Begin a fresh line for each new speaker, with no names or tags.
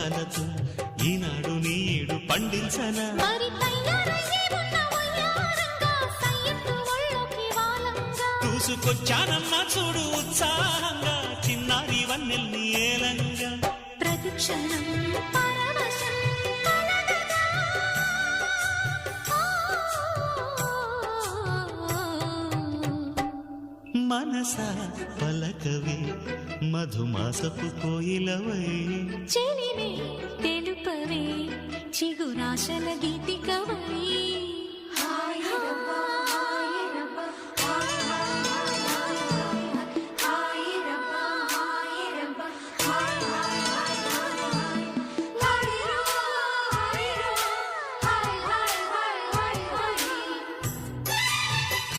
రాగాలతో ఈనాడు నీడు పండించనా చూసుకొచ్చానన్నా చూడు ఉత్సాహంగా చిన్నారి వన్నెల్ని ఏలంగా
ప్రతిక్షణం
మనసా పలకవే మధుమాసపు కోయిలవై
చెలిమే తెలుపవే చిగురాశల గీతికవై